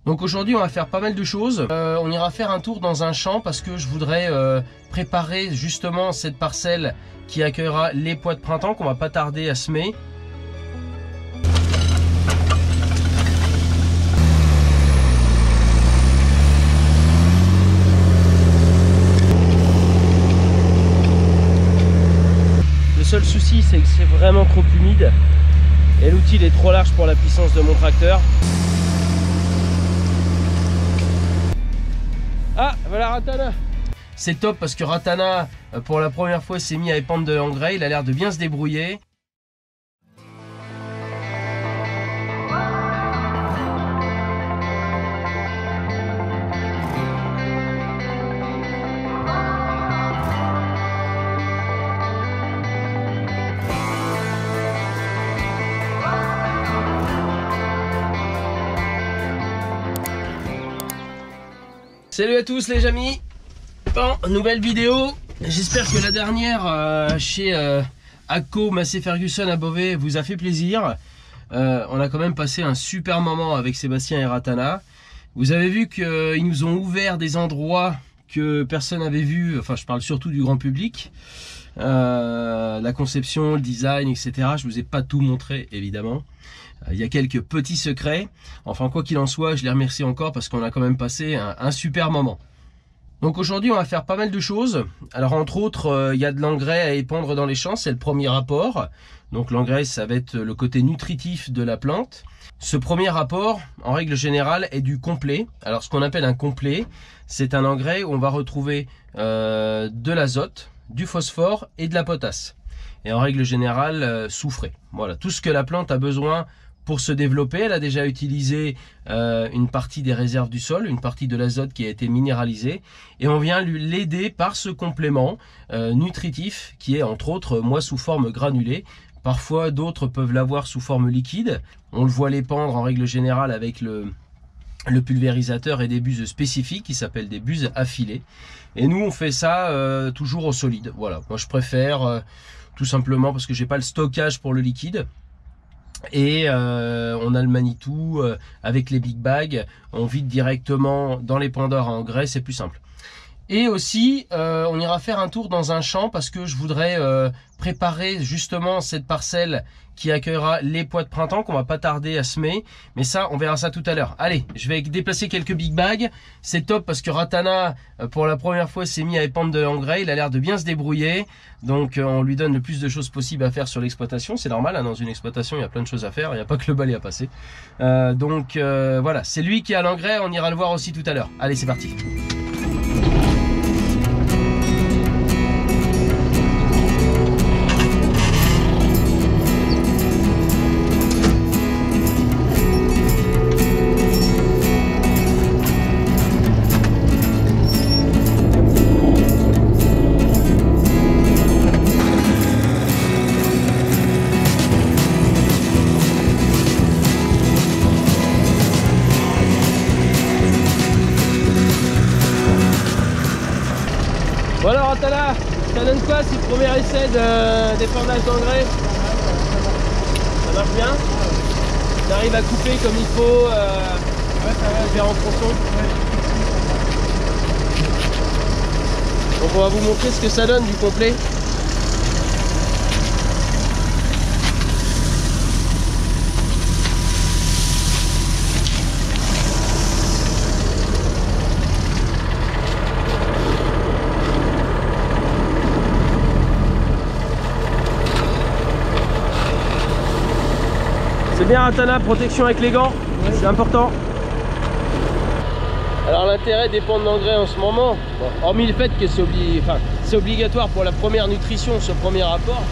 Donc aujourd'hui on va faire pas mal de choses. On ira faire un tour dans un champ parce que je voudrais préparer justement cette parcelle qui accueillera les pois de printemps qu'on va pas tarder à semer. Le seul souci c'est que c'est vraiment trop humide et l'outil est trop large pour la puissance de mon tracteur. Ah, voilà Ratana. C'est top parce que Ratana, pour la première fois, s'est mis à épandre de l'engrais. Il a l'air de bien se débrouiller. Salut à tous les amis. Bon, nouvelle vidéo. J'espère que la dernière chez AGCO Massey Ferguson à Beauvais vous a fait plaisir. On a quand même passé un super moment avec Sébastien et Ratana. Vous avez vu qu'ils nous ont ouvert des endroits que personne n'avait vu. Enfin, je parle surtout du grand public. La conception, le design, etc. Je vous ai pas tout montré évidemment. Il y a quelques petits secrets. Enfin, quoi qu'il en soit, je les remercie encore parce qu'on a quand même passé un super moment. Donc aujourd'hui, on va faire pas mal de choses. Alors entre autres, il y a de l'engrais à épandre dans les champs, c'est le premier apport. Donc l'engrais, ça va être le côté nutritif de la plante. Ce premier apport, en règle générale, est du complet. Alors ce qu'on appelle un complet, c'est un engrais où on va retrouver de l'azote, du phosphore et de la potasse. Et en règle générale, soufré. Voilà, tout ce que la plante a besoin pour se développer. Elle a déjà utilisé une partie des réserves du sol, une partie de l'azote qui a été minéralisée. Et on vient l'aider par ce complément nutritif qui est entre autres, moi, sous forme granulée. Parfois, d'autres peuvent l'avoir sous forme liquide. On le voit l'épandre en règle générale avec le pulvérisateur et des buses spécifiques qui s'appellent des buses affilées. Et nous, on fait ça toujours au solide. Voilà, moi je préfère tout simplement parce que j'ai pas le stockage pour le liquide. Et on a le Manitou avec les big bags, on vide directement dans l'épandeur à engrais, c'est plus simple. Et aussi on ira faire un tour dans un champ parce que je voudrais préparer justement cette parcelle qui accueillera les pois de printemps qu'on va pas tarder à semer. Mais ça, on verra ça tout à l'heure. Allez, je vais déplacer quelques big bags. C'est top parce que Ratana, pour la première fois, s'est mis à épandre de l'engrais. Il a l'air de bien se débrouiller. Donc on lui donne le plus de choses possibles à faire sur l'exploitation. C'est normal, hein, dans une exploitation, il y a plein de choses à faire. Il n'y a pas que le balai à passer. Voilà, c'est lui qui a l'engrais. On ira le voir aussi tout à l'heure. Allez, c'est parti. Voilà Ratana, ça donne quoi ce premier essai d'épandage d'engrais? Ça marche bien? On arrive à couper comme il faut, ouais, ça va faire en tronçon. Donc on va vous montrer ce que ça donne du complet. C'est bien Ratana, protection avec les gants, ouais. C'est important. Alors l'intérêt d'épandre l'engrais en ce moment, bon, hormis le fait que c'est obligatoire pour la première nutrition, ce premier apport,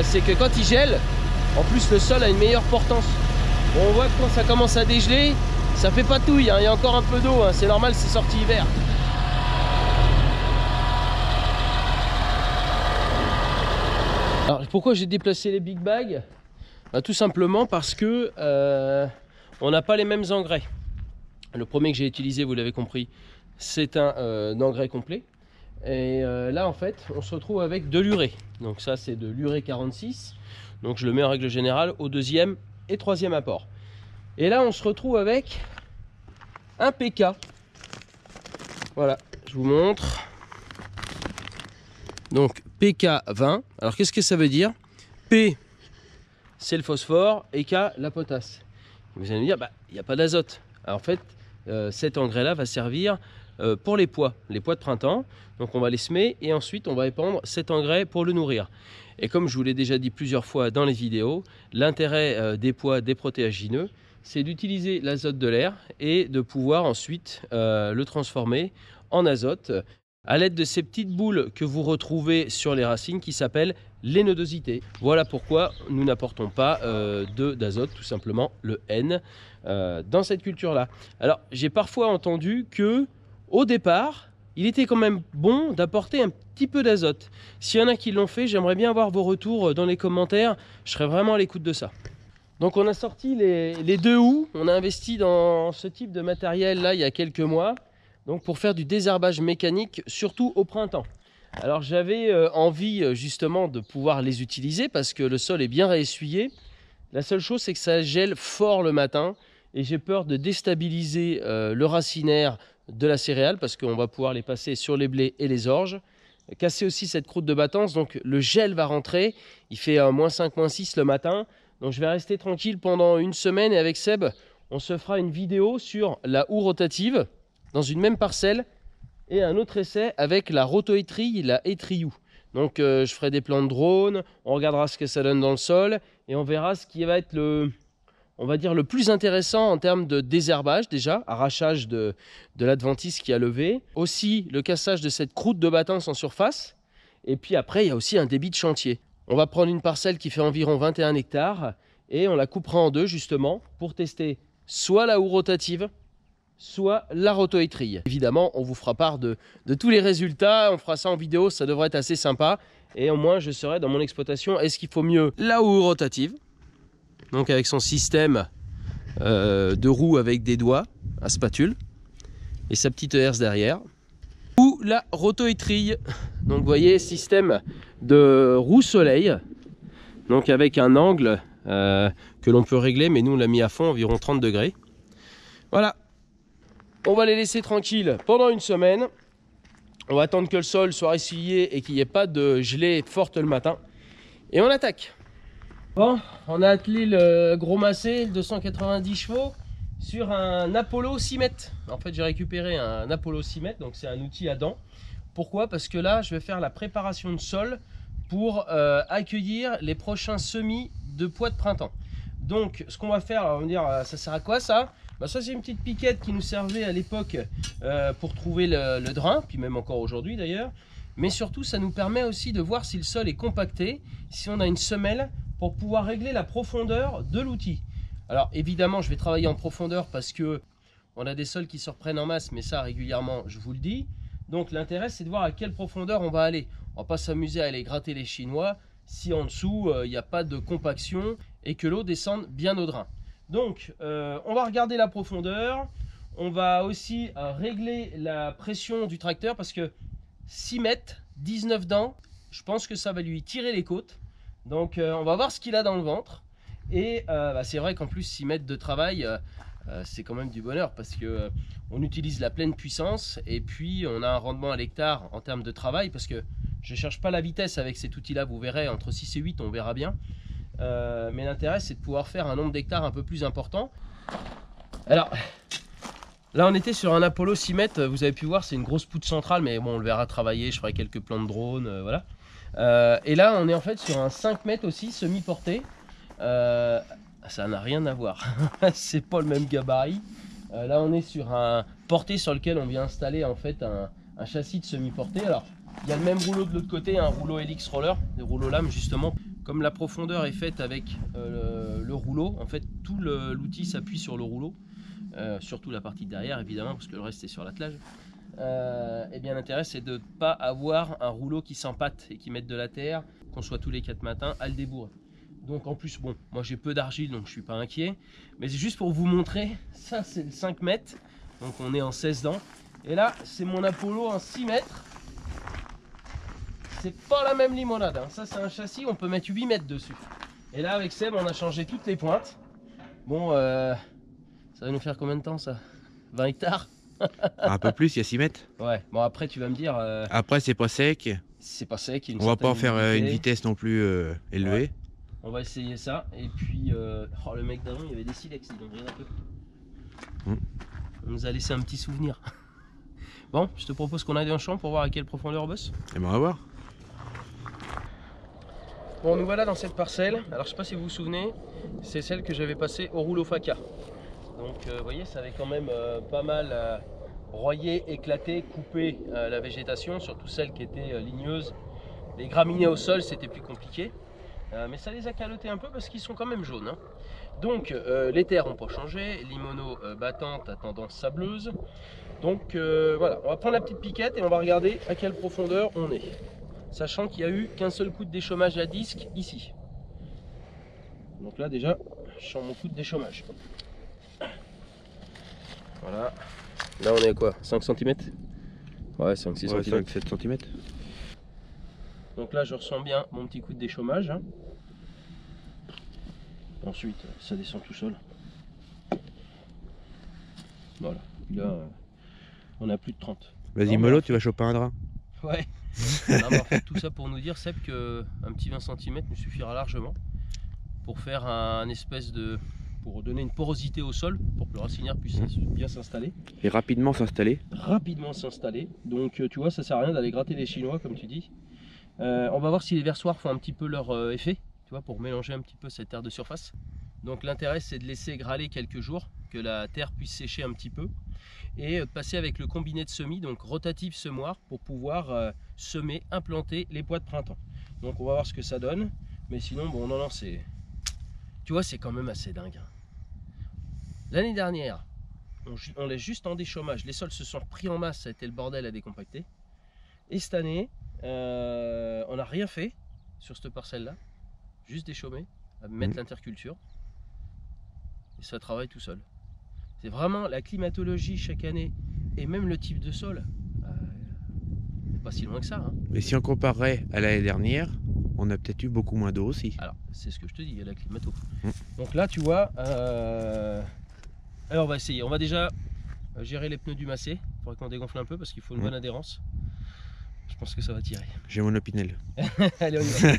c'est que quand il gèle, en plus le sol a une meilleure portance. Bon, on voit que quand ça commence à dégeler, ça fait pas touille, hein, il y a encore un peu d'eau, hein, c'est normal, c'est sorti hiver. Alors pourquoi j'ai déplacé les big bags? Bah, tout simplement parce que on n'a pas les mêmes engrais. Le premier que j'ai utilisé, vous l'avez compris, c'est un engrais complet. Et là en fait on se retrouve avec de l'urée. Donc ça c'est de l'urée 46. Donc je le mets en règle générale au deuxième et troisième apport. Et là on se retrouve avec un PK. Voilà, je vous montre. Donc PK 20. Alors qu'est-ce que ça veut dire? P, c'est le phosphore, et K, la potasse. Vous allez me dire, il n'y a pas d'azote. En fait, cet engrais-là va servir pour les pois de printemps. Donc on va les semer et ensuite on va épandre cet engrais pour le nourrir. Et comme je vous l'ai déjà dit plusieurs fois dans les vidéos, l'intérêt des pois, des protéagineux, c'est d'utiliser l'azote de l'air et de pouvoir ensuite le transformer en azote à l'aide de ces petites boules que vous retrouvez sur les racines qui s'appellent les nodosités. Voilà pourquoi nous n'apportons pas d'azote, tout simplement le N, dans cette culture-là. Alors j'ai parfois entendu que au départ, il était quand même bon d'apporter un petit peu d'azote. S'il y en a qui l'ont fait, j'aimerais bien avoir vos retours dans les commentaires. Je serais vraiment à l'écoute de ça. Donc on a sorti les 2 houes. On a investi dans ce type de matériel là il y a quelques mois. Donc pour faire du désherbage mécanique, surtout au printemps. Alors j'avais envie justement de pouvoir les utiliser parce que le sol est bien réessuyé. La seule chose c'est que ça gèle fort le matin et j'ai peur de déstabiliser le racinaire de la céréale parce qu'on va pouvoir les passer sur les blés et les orges. Casser aussi cette croûte de battance, donc le gel va rentrer. Il fait -5, -6 le matin. Donc je vais rester tranquille pendant une semaine et avec Seb, on se fera une vidéo sur la houe rotative dans une même parcelle et un autre essai avec la rotoétrille, la étrille-houe. Donc je ferai des plans de drone, on regardera ce que ça donne dans le sol et on verra ce qui va être on va dire le plus intéressant en termes de désherbage déjà, arrachage de l'adventice qui a levé, aussi le cassage de cette croûte de battance en surface, et puis après il y a aussi un débit de chantier. On va prendre une parcelle qui fait environ 21 hectares et on la coupera en 2 justement pour tester soit la houe rotative, soit la rotoétrille. Évidemment, on vous fera part de tous les résultats, on fera ça en vidéo, ça devrait être assez sympa, et au moins je saurai dans mon exploitation, est-ce qu'il faut mieux la houe rotative, donc avec son système de roue avec des doigts à spatule et sa petite herse derrière, ou la rotoétrille. Donc vous voyez, système de roue soleil, donc avec un angle que l'on peut régler, mais nous on l'a mis à fond, environ 30 degrés. Voilà, on va les laisser tranquilles pendant une semaine. On va attendre que le sol soit ressuyé et qu'il n'y ait pas de gelée forte le matin, et on attaque. Bon, on a attelé le gros massé, 290 chevaux, sur un Apollo 6 mètres. En fait, j'ai récupéré un Apollo 6 mètres, donc c'est un outil à dents. Pourquoi? Parce que là, je vais faire la préparation de sol pour accueillir les prochains semis de pois de printemps. Donc, ce qu'on va faire, on va me dire, ça sert à quoi ça? Ça, c'est une petite piquette qui nous servait à l'époque pour trouver le drain, puis même encore aujourd'hui d'ailleurs. Mais surtout, ça nous permet aussi de voir si le sol est compacté, si on a une semelle, pour pouvoir régler la profondeur de l'outil. Alors évidemment, je vais travailler en profondeur parce que on a des sols qui se reprennent en masse, mais ça régulièrement, je vous le dis. Donc l'intérêt, c'est de voir à quelle profondeur on va aller. On va pas s'amuser à aller gratter les Chinois si en dessous, il n'y a pas de compaction et que l'eau descende bien au drain. Donc on va regarder la profondeur. On va aussi régler la pression du tracteur parce que 6 mètres, 19 dents, je pense que ça va lui tirer les côtes. Donc on va voir ce qu'il a dans le ventre. Et c'est vrai qu'en plus 6 mètres de travail, c'est quand même du bonheur parce que on utilise la pleine puissance et puis on a un rendement à l'hectare en termes de travail parce que je ne cherche pas la vitesse avec cet outil là, vous verrez entre 6 et 8 on verra bien. Mais l'intérêt c'est de pouvoir faire un nombre d'hectares un peu plus important. Alors là on était sur un Apollo 6 mètres, vous avez pu voir c'est une grosse poutre centrale, mais bon on le verra travailler, je ferai quelques plans de drone, voilà. Et là on est en fait sur un 5 mètres aussi semi-porté. Ça n'a rien à voir. C'est pas le même gabarit. Là on est sur un porté sur lequel on vient installer en fait un châssis de semi-porté. Alors il y a le même rouleau de l'autre côté, un rouleau Helix Roller, des rouleaux lames justement. Comme la profondeur est faite avec le rouleau, en fait tout l'outil s'appuie sur le rouleau, surtout la partie derrière évidemment parce que le reste est sur l'attelage. Et bien l'intérêt c'est de ne pas avoir un rouleau qui s'empâte et qui mette de la terre, qu'on soit tous les 4 matins à le débourrer. Donc en plus bon, moi j'ai peu d'argile donc je suis pas inquiet, mais c'est juste pour vous montrer, ça c'est le 5 mètres, donc on est en 16 dents, et là c'est mon Apollo en 6 mètres, c'est pas la même limonade, hein. Ça c'est un châssis, on peut mettre 8 mètres dessus, et là avec Seb on a changé toutes les pointes. Bon ça va nous faire combien de temps ça? 20 hectares. Un peu plus, il y a 6 mètres. Ouais, bon après tu vas me dire... Après c'est pas sec. c'est pas sec. On va pas faire une vitesse non plus élevée. Ouais. On va essayer ça. Et puis, oh, le mec d'avant, il y avait des silex, donc regarde un peu. On nous a laissé un petit souvenir. Bon, je te propose qu'on aille dans le champ pour voir à quelle profondeur on bosse. Et ben on va voir. Bon, nous voilà dans cette parcelle. Alors, je sais pas si vous vous souvenez, c'est celle que j'avais passée au rouleau faca. Donc, vous voyez, ça avait quand même pas mal broyé, éclaté, coupé la végétation, surtout celle qui était ligneuse. Les graminées au sol, c'était plus compliqué. Mais ça les a calotés un peu parce qu'ils sont quand même jaunes. Hein. Donc, les terres n'ont pas changé. L'imono battante a tendance sableuse. Donc, voilà, on va prendre la petite piquette et on va regarder à quelle profondeur on est. Sachant qu'il n'y a eu qu'un seul coup de déchômage à disque ici. Donc là déjà, je sens mon coup de déchômage. Voilà. Là on est à quoi? 5 cm? Ouais, 5-6 cm. 5-7 cm. Donc là je ressens bien mon petit coup de déchômage. Hein. Ensuite ça descend tout seul. Voilà. Puis là on a plus de 30. Vas-y mollo, tu vas choper un drap. Ouais. Non, mais en fait, tout ça pour nous dire, Seb, qu'un petit 20 cm nous suffira largement pour faire un espèce de... pour donner une porosité au sol, pour que le racinaire puisse bien s'installer. Et rapidement s'installer. Rapidement s'installer. Donc tu vois, ça sert à rien d'aller gratter les chinois, comme tu dis. On va voir si les versoirs font un petit peu leur effet, tu vois, pour mélanger un petit peu cette terre de surface. Donc l'intérêt, c'est de laisser grâler quelques jours, que la terre puisse sécher un petit peu. Et passer avec le combiné de semis, donc rotatif semoir, pour pouvoir semer, implanter les pois de printemps. Donc on va voir ce que ça donne, mais sinon bon non c'est, tu vois, c'est quand même assez dingue. L'année dernière, on laisse juste en déchômage, les sols se sont repris en masse, ça a été le bordel à décompacter. Et cette année, on n'a rien fait sur cette parcelle là, juste déchômer, à mettre l'interculture, et ça travaille tout seul. C'est vraiment la climatologie chaque année et même le type de sol, pas si loin que ça. Hein. Mais si on comparerait à l'année dernière, on a peut-être eu beaucoup moins d'eau aussi. Alors, c'est ce que je te dis, il y a la climato. Donc là, tu vois, alors on va essayer. On va déjà gérer les pneus du Massey. Il faudrait qu'on dégonfle un peu parce qu'il faut une bonne adhérence. Je pense que ça va tirer. J'ai mon opinel. Allez, on y va.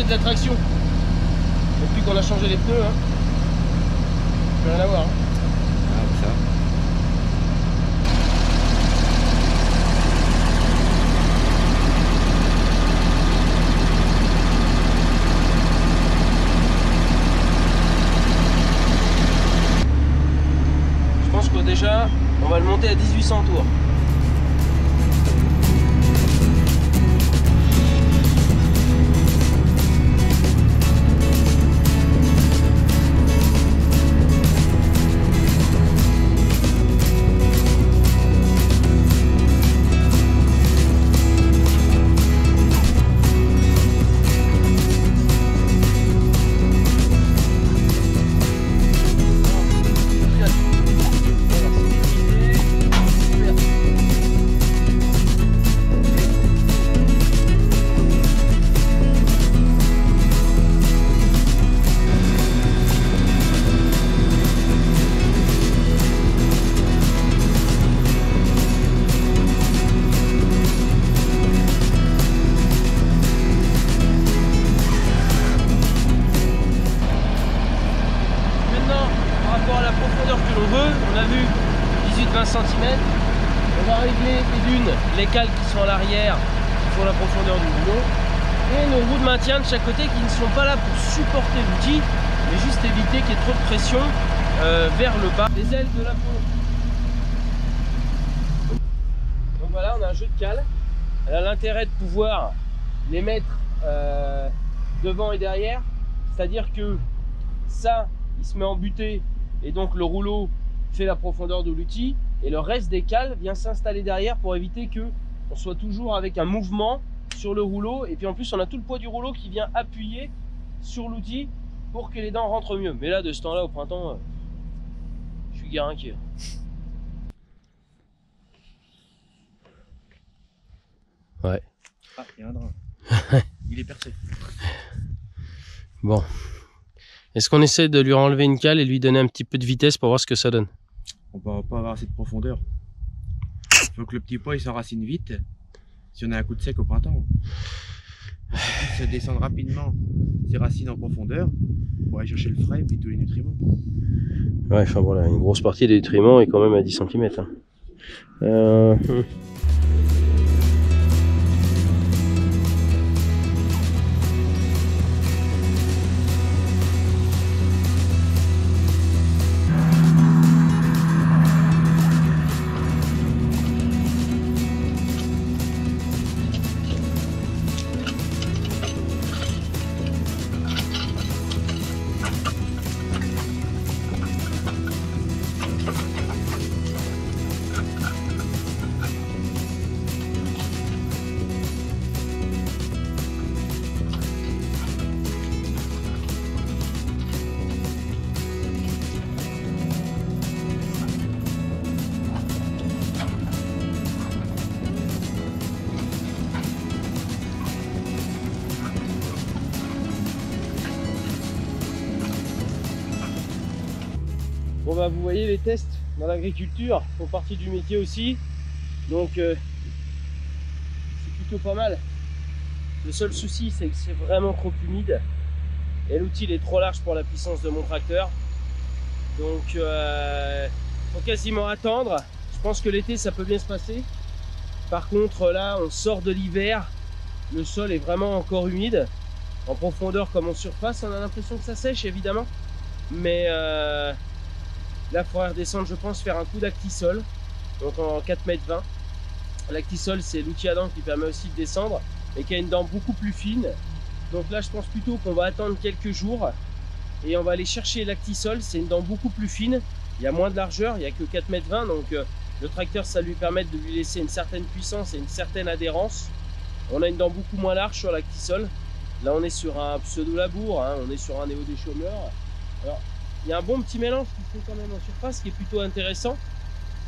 De la traction. Depuis qu'on a changé les pneus, hein. Plus rien à voir. Hein. Ah, ça. Je pense que déjà, on va le monter à 1800 tours. On a vu 18-20 cm. On va régler les cales qui sont à l'arrière, qui font la profondeur du rouleau, et nos roues de maintien de chaque côté qui ne sont pas là pour supporter l'outil, mais juste éviter qu'il y ait trop de pression vers le bas des ailes de la peau. Donc voilà, on a un jeu de cales. Elle a l'intérêt de pouvoir les mettre devant et derrière, c'est-à-dire que ça, il se met en butée et donc le rouleau fait la profondeur de l'outil et le reste des cales vient s'installer derrière pour éviter que on soit toujours avec un mouvement sur le rouleau, et puis en plus on a tout le poids du rouleau qui vient appuyer sur l'outil pour que les dents rentrent mieux. Mais là de ce temps là au printemps Guérin qui est. Ouais. Ah, il y a un drain. Il est percé. Bon. Est-ce qu'on essaie de lui enlever une cale et lui donner un petit peu de vitesse pour voir ce que ça donne? On va pas avoir assez de profondeur. Il faut que le petit pois il s'enracine vite. Si on a un coup de sec au printemps. Pour qu'il puisse descendre rapidement ses racines en profondeur pour aller chercher le frais et puis tous les nutriments. Ouais, enfin voilà, une grosse partie des nutriments est quand même à 10 cm. Hein. Bon bah vous voyez, les tests dans l'agriculture font partie du métier aussi, donc c'est plutôt pas mal. Le seul souci c'est que c'est vraiment trop humide et l'outil est trop large pour la puissance de mon tracteur, donc faut quasiment attendre. Je pense que l'été ça peut bien se passer. Par contre là on sort de l'hiver, le sol est vraiment encore humide, en profondeur comme en surface. On a l'impression que ça sèche évidemment, mais là, il faudra redescendre, je pense, faire un coup d'actisol, donc en 4,20 m. L'actisol, c'est l'outil à dents qui permet aussi de descendre, et qui a une dent beaucoup plus fine. Donc là, je pense plutôt qu'on va attendre quelques jours, et on va aller chercher l'actisol. C'est une dent beaucoup plus fine, il y a moins de largeur, il n'y a que 4,20 m, donc le tracteur, ça lui permet de lui laisser une certaine puissance et une certaine adhérence. On a une dent beaucoup moins large sur l'actisol. Là, on est sur un pseudo-labour, hein, on est sur un néo-déchaumeur. Alors, il y a un bon petit mélange qui se fait quand même en surface qui est plutôt intéressant,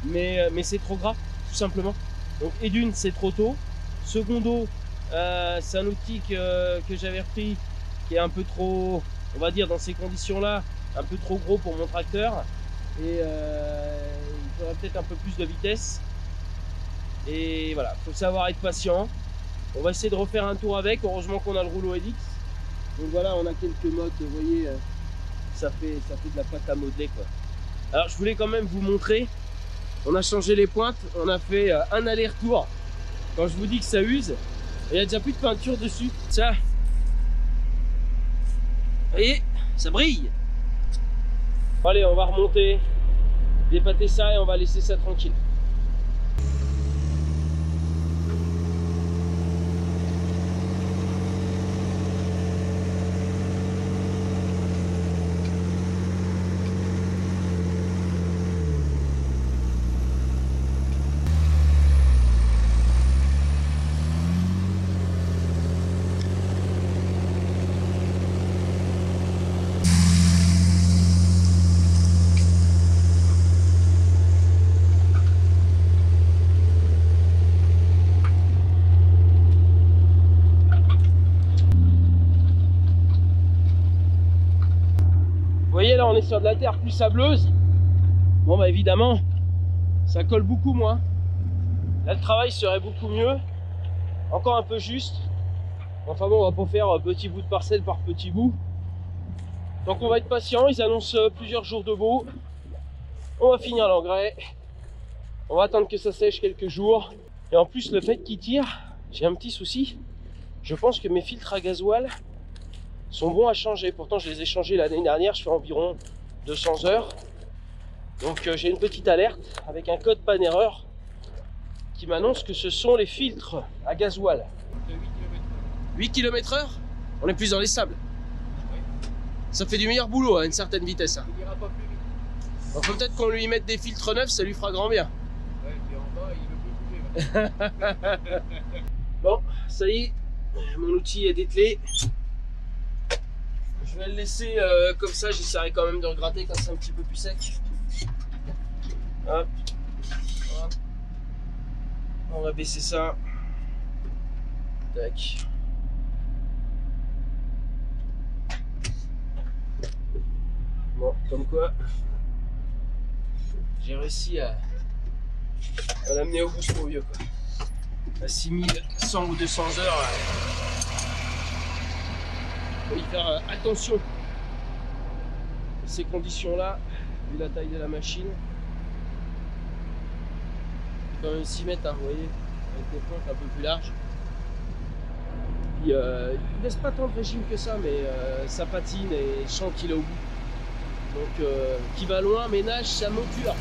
mais c'est trop gras tout simplement. Donc et d'une c'est trop tôt, secondo c'est un outil que j'avais repris qui est un peu trop, on va dire dans ces conditions là, un peu trop gros pour mon tracteur, et il faudrait peut-être un peu plus de vitesse. Et voilà, faut savoir être patient. On va essayer de refaire un tour avec, heureusement qu'on a le rouleau Helix. Donc voilà, on a quelques modes, vous voyez. Ça fait de la pâte à modeler quoi. Alors je voulais quand même vous montrer, on a changé les pointes, on a fait un aller-retour. Quand je vous dis que ça use, il n'y a déjà plus de peinture dessus. Ça, vous voyez, ça brille. Bon, allez, on va remonter, dépâter ça et on va laisser ça tranquille. Vous voyez là on est sur de la terre plus sableuse. Bon bah évidemment ça colle beaucoup moins. Là le travail serait beaucoup mieux. Encore un peu juste. Enfin bon, on va pas faire petit bout de parcelle par petit bout. Donc on va être patient, ils annoncent plusieurs jours de beau. On va finir l'engrais. On va attendre que ça sèche quelques jours. Et en plus le fait qu'il tire, j'ai un petit souci. Je pense que mes filtres à gasoil sont bons à changer. Pourtant je les ai changés l'année dernière, je fais environ 200 heures. Donc j'ai une petite alerte avec un code panne erreur qui m'annonce que ce sont les filtres à gasoil. 8 km/h. On est plus dans les sables. Ça fait du meilleur boulot à une certaine vitesse. Hein. Il ira pas plus vite. Donc faut peut-être qu'on lui mette des filtres neufs, ça lui fera grand bien. Ouais, puis en bas, il veut plus bouger. Bon, ça y est, mon outil est dételé. Je vais le laisser comme ça, j'essaierai quand même de regratter quand c'est un petit peu plus sec. Hop. Hop. On va baisser ça. Tac. Bon, comme quoi, j'ai réussi à l'amener au bout ce vieux quoi. À 6100 ou 200 heures. Faut y faire attention. Ces conditions-là, vu la taille de la machine, c'est quand même 6 mètres, hein, vous voyez, avec des pointes un peu plus larges. Puis, il ne laisse pas tant de régime que ça, mais ça patine et je sens qu'il est au bout. Donc, qui va loin, ménage sa monture.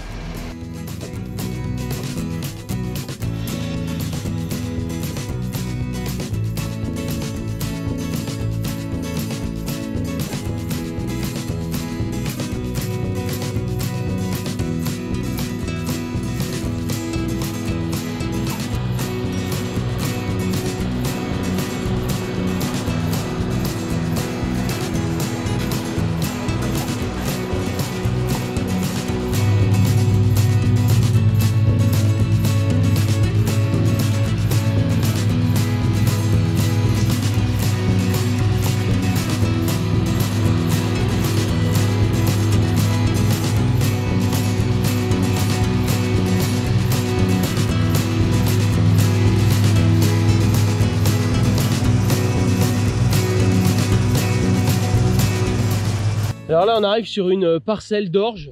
Alors là on arrive sur une parcelle d'orge,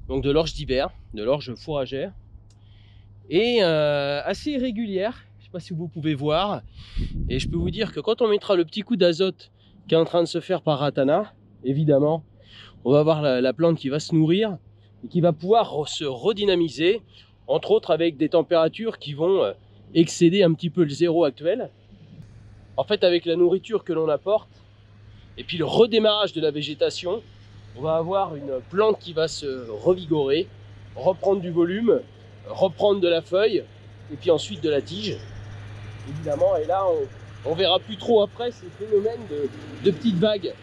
donc de l'orge d'hiver, de l'orge fourragère, et assez irrégulière, je ne sais pas si vous pouvez voir, et je peux vous dire que quand on mettra le petit coup d'azote qui est en train de se faire par Ratana, évidemment, on va avoir la plante qui va se nourrir, et qui va pouvoir se redynamiser, entre autres avec des températures qui vont excéder un petit peu le zéro actuel. En fait avec la nourriture que l'on apporte, et puis le redémarrage de la végétation, on va avoir une plante qui va se revigorer, reprendre du volume, reprendre de la feuille, et puis ensuite de la tige, évidemment. Et là, on verra plus trop après ces phénomènes de petites vagues.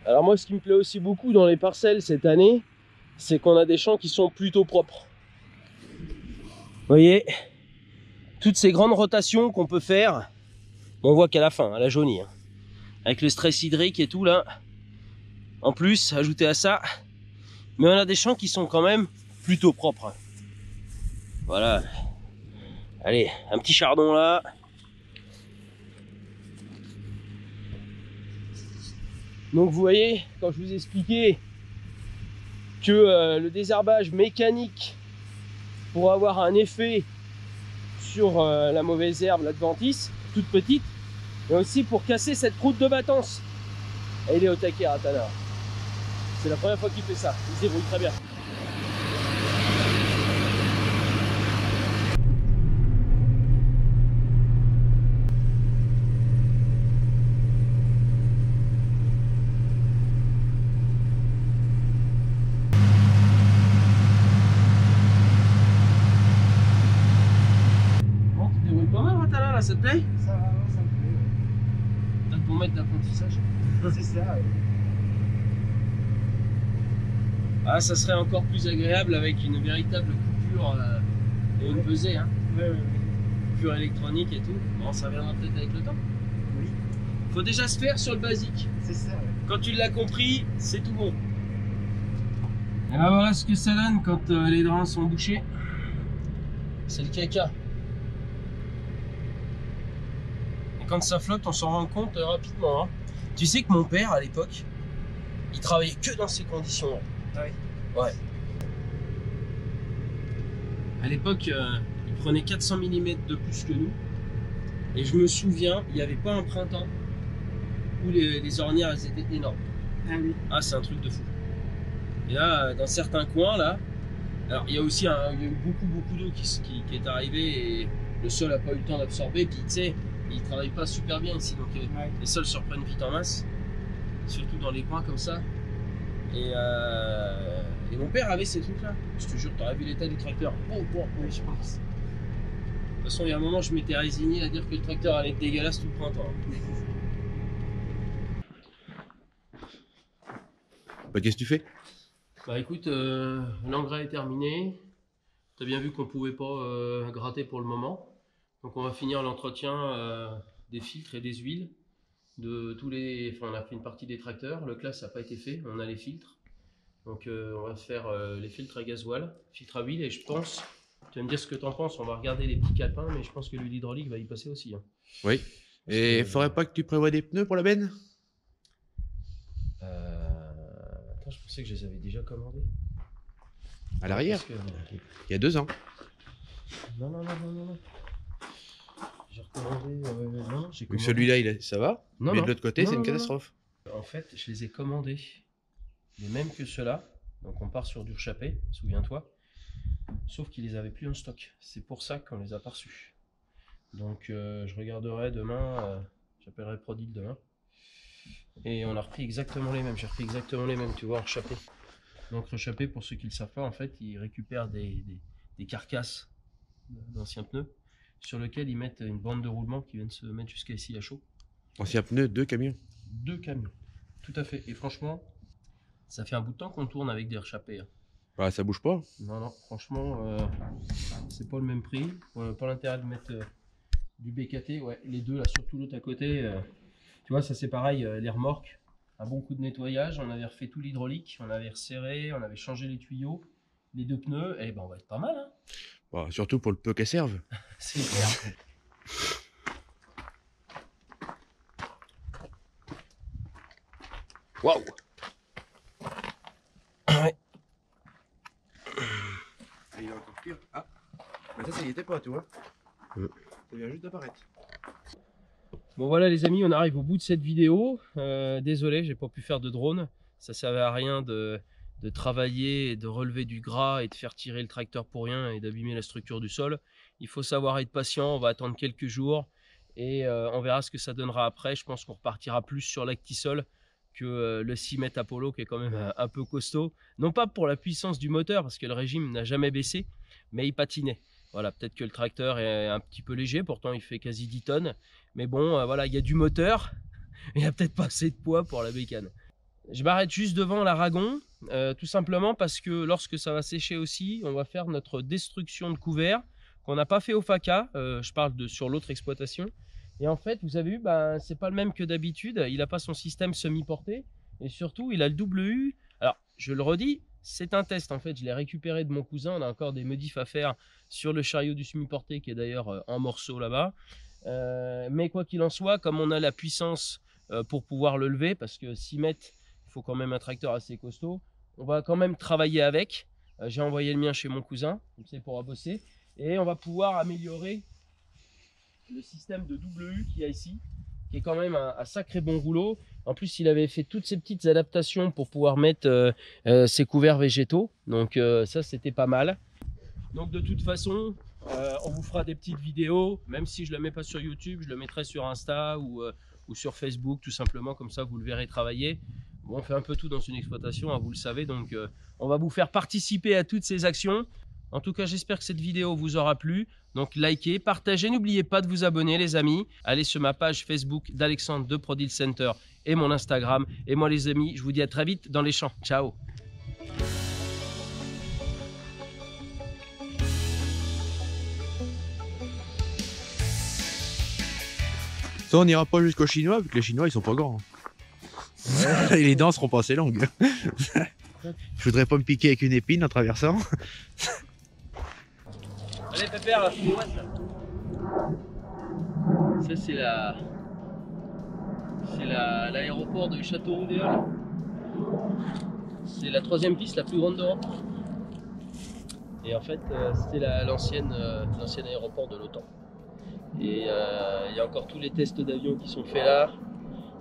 Alors moi, ce qui me plaît aussi beaucoup dans les parcelles cette année, c'est qu'on a des champs qui sont plutôt propres. Vous voyez, toutes ces grandes rotations qu'on peut faire, on voit qu'à la fin, elle a jauni. Hein. Avec le stress hydrique et tout là. En plus, ajouté à ça, mais on a des champs qui sont quand même plutôt propres. Voilà. Allez, un petit chardon là. Donc vous voyez, quand je vous ai expliqué que le désherbage mécanique pour avoir un effet sur la mauvaise herbe, l'adventice, toute petite, mais aussi pour casser cette croûte de battance. Et il est au taquet, Ratana. C'est la première fois qu'il fait ça, il se débrouille très bien. Ça te plaît? Ça me plaît. T'as pour mettre d'apprentissage. C'est ça. Ouais. Ah, ça serait encore plus agréable avec une véritable coupure et une pesée. Hein. Ouais. Coupure électronique et tout. Bon, ça viendra peut-être avec le temps. Oui. Faut déjà se faire sur le basique. C'est ça. Ouais. Quand tu l'as compris, c'est tout bon. Et ben voilà ce que ça donne quand les drains sont bouchés. C'est le caca. Quand ça flotte, on s'en rend compte rapidement. Hein. Tu sais que mon père, à l'époque, il travaillait que dans ces conditions-là. Ah oui. Ouais. À l'époque, il prenait 400 mm de plus que nous. Et je me souviens, il n'y avait pas un printemps où les ornières elles étaient énormes. Ah oui. Ah, c'est un truc de fou. Et là, dans certains coins, là, alors il y a aussi il y a eu beaucoup d'eau qui est arrivée et le sol n'a pas eu le temps d'absorber. Puis tu sais, il travaille pas super bien ici, donc les sols se reprennent vite en masse, surtout dans les coins comme ça. Et mon père avait ces trucs là. Je te jure, t'aurais vu l'état du tracteur. Oh, Oui, je pense. De toute façon, il y a un moment, je m'étais résigné à dire que le tracteur allait être dégueulasse tout le printemps. Bah, qu'est-ce que tu fais? Bah écoute, l'engrais est terminé. Tu as bien vu qu'on pouvait pas gratter pour le moment. Donc on va finir l'entretien des filtres et des huiles de tous les. Enfin, on a pris une partie des tracteurs. Le classe n'a pas été fait. On a les filtres. Donc on va faire les filtres à gasoil, filtres à huile, et je pense. Tu vas me dire ce que tu en penses. On va regarder les petits calepins, mais je pense que l'huile hydraulique va y passer aussi. Hein. Oui. Et faudrait pas que tu prévois des pneus pour la benne? Attends, je pensais que je les avais déjà commandés. À l'arrière? Que... Il y a 2 ans. Non. J'ai recommandé. Non, j'ai Donc commandé. celui-là, ça va. Non, Mais non. de l'autre côté, Non, c'est une non, non, catastrophe. En fait, je les ai commandés. Les mêmes que ceux-là. Donc on part sur du rechapé, souviens-toi. Sauf qu'ils les avaient plus en stock. C'est pour ça qu'on les a pas reçus. Donc je regarderai demain. J'appellerai Prodil demain. Et on a repris exactement les mêmes. J'ai repris exactement les mêmes, tu vois, rechapé. Donc rechapé, pour ceux qui ne le savent pas, en fait, ils récupèrent des carcasses d'anciens pneus sur lesquels ils mettent une bande de roulement qui vient de se mettre jusqu'à ici à chaud. Ancien pneu, 2 camions. 2 camions, tout à fait. Et franchement, ça fait un bout de temps qu'on tourne avec des rechapés. Hein. Bah, ça bouge pas. Non, franchement, c'est pas le même prix. Pas l'intérêt de mettre du BKT. Ouais, les deux là, surtout l'autre à côté. Tu vois, ça c'est pareil, les remorques. Un bon coup de nettoyage, on avait refait tout l'hydraulique, on avait resserré, on avait changé les tuyaux, les 2 pneus, et ben on va être pas mal. Hein. Bah, surtout pour le peu qu'elles servent. C'est clair. Waouh! Ouais. Il est encore pire. Ah! Mais ça y était pas, tu vois. Ça vient juste d'apparaître. Bon voilà les amis, on arrive au bout de cette vidéo. Désolé, j'ai pas pu faire de drone. Ça servait à rien de travailler et de relever du gras et de faire tirer le tracteur pour rien et d'abîmer la structure du sol. Il faut savoir être patient, on va attendre quelques jours et on verra ce que ça donnera après. Je pense qu'on repartira plus sur l'Actisol que le 6 mètres Apollo qui est quand même un peu costaud. Non pas pour la puissance du moteur parce que le régime n'a jamais baissé, mais il patinait. Voilà, peut-être que le tracteur est un petit peu léger, pourtant il fait quasi 10 tonnes. Mais bon, voilà, il y a du moteur, il n'y a peut-être pas assez de poids pour la bécane. Je m'arrête juste devant l'Aragon, tout simplement parce que lorsque ça va sécher aussi, on va faire notre destruction de couvert qu'on n'a pas fait au FACA, je parle sur l'autre exploitation. Et en fait, vous avez vu, c'est pas le même que d'habitude, il n'a pas son système semi-porté, et surtout, il a le double U. Alors, je le redis, c'est un test, en fait, je l'ai récupéré de mon cousin, on a encore des modifs à faire sur le chariot du semi-porté qui est d'ailleurs en morceaux là-bas. Mais quoi qu'il en soit, comme on a la puissance pour pouvoir le lever, parce que 6 mètres, il faut quand même un tracteur assez costaud, on va quand même travailler avec. J'ai envoyé le mien chez mon cousin, comme ça il pourra bosser, et on va pouvoir améliorer le système de double U qu'il y a ici, qui est quand même un sacré bon rouleau. En plus, il avait fait toutes ces petites adaptations pour pouvoir mettre ses couverts végétaux, donc ça c'était pas mal. Donc de toute façon, on vous fera des petites vidéos, même si je ne le mets pas sur YouTube, je le mettrai sur Insta ou sur Facebook, tout simplement, comme ça vous le verrez travailler. Bon, on fait un peu tout dans une exploitation, hein, vous le savez, donc on va vous faire participer à toutes ces actions. En tout cas, j'espère que cette vidéo vous aura plu. Donc likez, partagez, n'oubliez pas de vous abonner les amis. Allez sur ma page Facebook d'Alexandre de Prodil Center et mon Instagram. Et moi les amis, je vous dis à très vite dans les champs. Ciao! Ça, on n'ira pas jusqu'aux Chinois, vu que les Chinois, ils sont pas grands. Et les dents seront pas assez longues. Je voudrais pas me piquer avec une épine en traversant. Allez Pépère, là, c'est ça c'est l'aéroport de Château-Roudéol. C'est la 3e piste la plus grande d'Europe. Et en fait, c'était l'ancien aéroport de l'OTAN. Et il y a encore tous les tests d'avion qui sont faits là,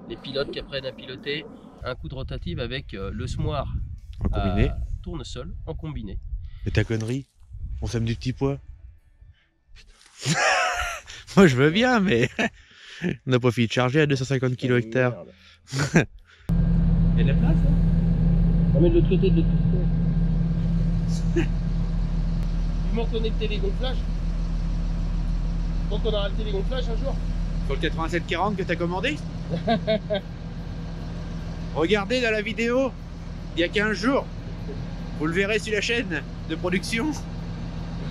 les pilotes qui apprennent à piloter, un coup de rotative avec le semoir En combiné. Tournesol en combiné. Mais ta connerie, on sème du petit pois. Moi je veux bien, mais on n'a pas fini de charger à 250 kg hectare. Il y a de la place, hein. On va mettre de l'autre côté, de l'autre côté. Du moins connecter les gonflages. Donc on aura le télégonflage un jour. Sur le 8740 que t'as commandé. Regardez dans la vidéo, il y a 15 jours. Vous le verrez sur la chaîne de production.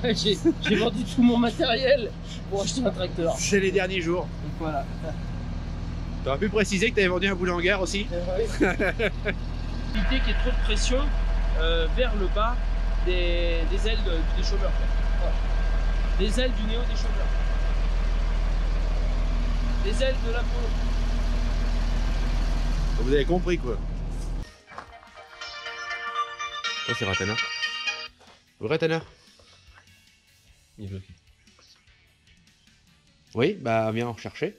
J'ai vendu tout mon matériel pour acheter un tracteur. C'est les derniers jours. Donc voilà. T'aurais pu préciser que t'avais vendu un boule en gare aussi. Éviter qu'il y ait trop de pression vers le bas des ailes du déchauffeur. Voilà. Des ailes du néo déchauffeur. Des ailes de la peau. Vous avez compris quoi. Oh, c'est Ratana. Ratana. Il est bloqué. Oui, bah viens en rechercher.